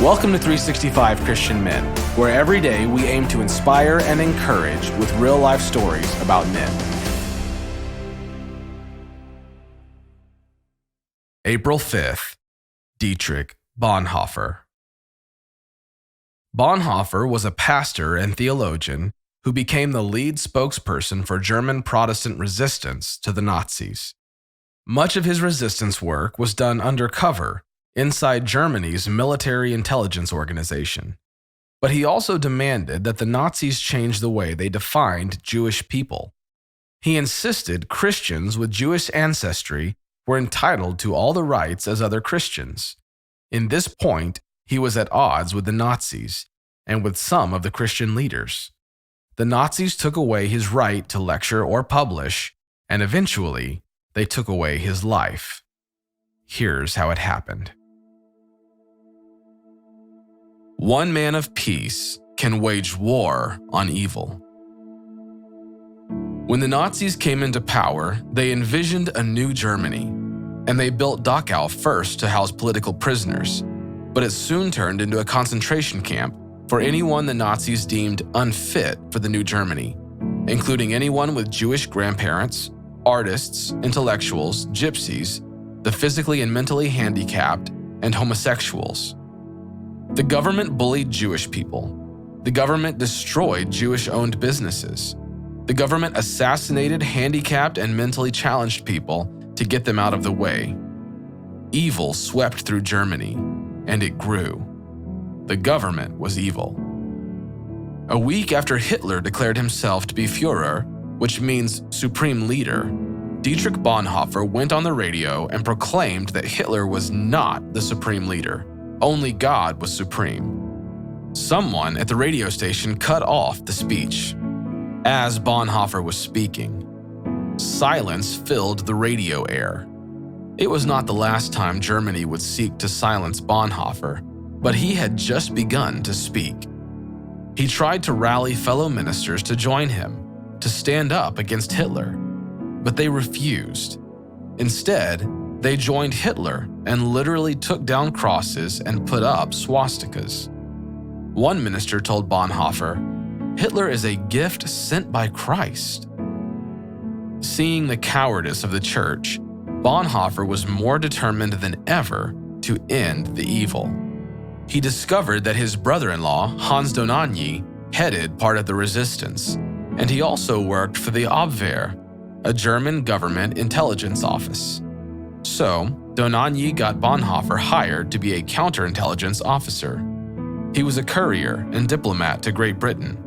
Welcome to 365 Christian Men, where every day we aim to inspire and encourage with real-life stories about men. April 5th, Dietrich Bonhoeffer. Bonhoeffer was a pastor and theologian who became the lead spokesperson for German Protestant resistance to the Nazis. Much of his resistance work was done undercover inside Germany's military intelligence organization. But he also demanded that the Nazis change the way they defined Jewish people. He insisted Christians with Jewish ancestry were entitled to all the rights as other Christians. In this point, he was at odds with the Nazis and with some of the Christian leaders. The Nazis took away his right to lecture or publish, and eventually, they took away his life. Here's how it happened. One man of peace can wage war on evil. When the Nazis came into power, they envisioned a new Germany, and they built Dachau first to house political prisoners, but it soon turned into a concentration camp for anyone the Nazis deemed unfit for the new Germany, including anyone with Jewish grandparents, artists, intellectuals, gypsies, the physically and mentally handicapped, and homosexuals. The government bullied Jewish people. The government destroyed Jewish-owned businesses. The government assassinated handicapped and mentally challenged people to get them out of the way. Evil swept through Germany, and it grew. The government was evil. A week after Hitler declared himself to be Führer, which means supreme leader, Dietrich Bonhoeffer went on the radio and proclaimed that Hitler was not the supreme leader. Only God was supreme. Someone at the radio station cut off the speech. As Bonhoeffer was speaking, silence filled the radio air. It was not the last time Germany would seek to silence Bonhoeffer, but he had just begun to speak. He tried to rally fellow ministers to join him, to stand up against Hitler, but they refused. Instead, they joined Hitler and literally took down crosses and put up swastikas. One minister told Bonhoeffer, "Hitler is a gift sent by Christ." Seeing the cowardice of the church, Bonhoeffer was more determined than ever to end the evil. He discovered that his brother-in-law, Hans Donanyi, headed part of the resistance, and he also worked for the Abwehr, a German government intelligence office. So, Donanyi got Bonhoeffer hired to be a counterintelligence officer. He was a courier and diplomat to Great Britain.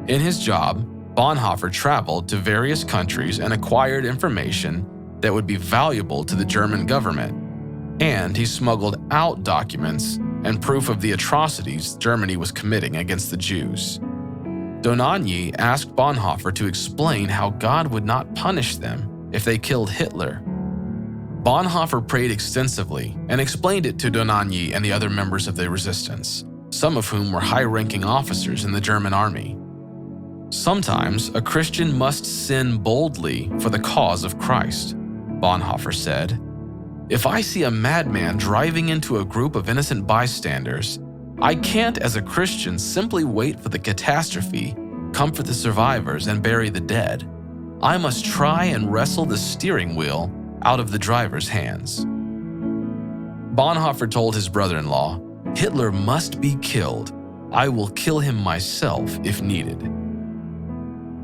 In his job, Bonhoeffer traveled to various countries and acquired information that would be valuable to the German government, and he smuggled out documents and proof of the atrocities Germany was committing against the Jews. Donanyi asked Bonhoeffer to explain how God would not punish them if they killed Hitler. Bonhoeffer prayed extensively and explained it to Donanyi and the other members of the resistance, some of whom were high-ranking officers in the German army. Sometimes a Christian must sin boldly for the cause of Christ, Bonhoeffer said. If I see a madman driving into a group of innocent bystanders, I can't, as a Christian, simply wait for the catastrophe, comfort the survivors, and bury the dead. I must try and wrestle the steering wheel out of the driver's hands. Bonhoeffer told his brother-in-law, "Hitler must be killed. I will kill him myself if needed."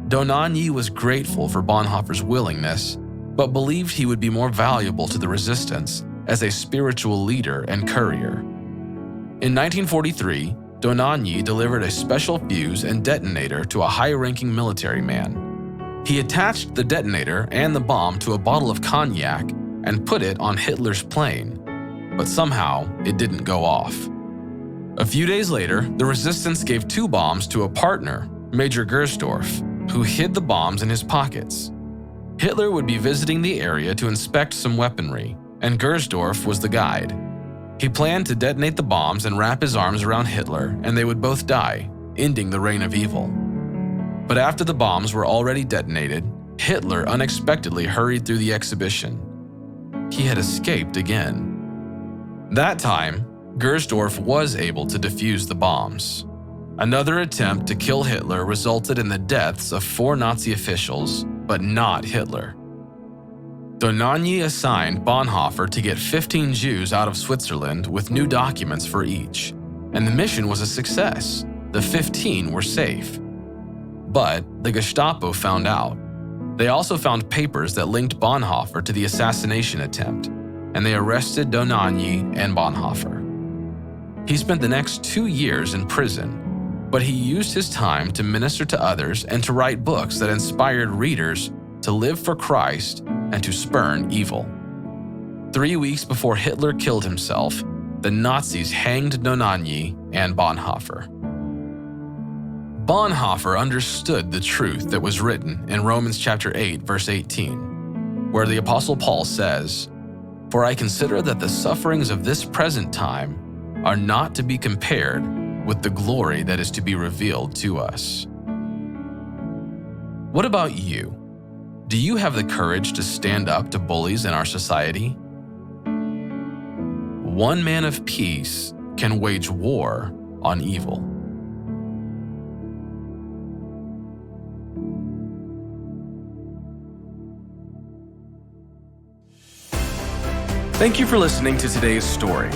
Donanyi was grateful for Bonhoeffer's willingness, but believed he would be more valuable to the resistance as a spiritual leader and courier. In 1943, Donanyi delivered a special fuse and detonator to a high-ranking military man. He attached the detonator and the bomb to a bottle of cognac and put it on Hitler's plane, but somehow it didn't go off. A few days later, the resistance gave 2 bombs to a partner, Major Gersdorf, who hid the bombs in his pockets. Hitler would be visiting the area to inspect some weaponry, and Gersdorf was the guide. He planned to detonate the bombs and wrap his arms around Hitler, and they would both die, ending the reign of evil. But after the bombs were already detonated, Hitler unexpectedly hurried through the exhibition. He had escaped again. That time, Gersdorff was able to defuse the bombs. Another attempt to kill Hitler resulted in the deaths of 4 Nazi officials, but not Hitler. Dohnanyi assigned Bonhoeffer to get 15 Jews out of Switzerland with new documents for each, and the mission was a success. The 15 were safe. But the Gestapo found out. They also found papers that linked Bonhoeffer to the assassination attempt, and they arrested Dohnanyi and Bonhoeffer. He spent the next 2 years in prison, but he used his time to minister to others and to write books that inspired readers to live for Christ and to spurn evil. 3 weeks before Hitler killed himself, the Nazis hanged Dohnanyi and Bonhoeffer. Bonhoeffer understood the truth that was written in Romans chapter 8, verse 18, where the Apostle Paul says, "For I consider that the sufferings of this present time are not to be compared with the glory that is to be revealed to us." What about you? Do you have the courage to stand up to bullies in our society? One man of peace can wage war on evil. Thank you for listening to today's story.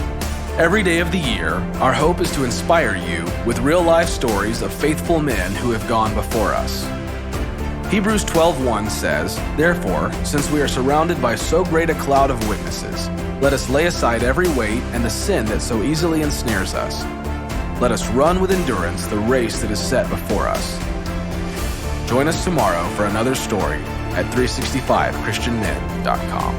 Every day of the year, our hope is to inspire you with real-life stories of faithful men who have gone before us. Hebrews 12:1 says, "Therefore, since we are surrounded by so great a cloud of witnesses, let us lay aside every weight and the sin that so easily ensnares us. Let us run with endurance the race that is set before us." Join us tomorrow for another story at 365christianmen.com.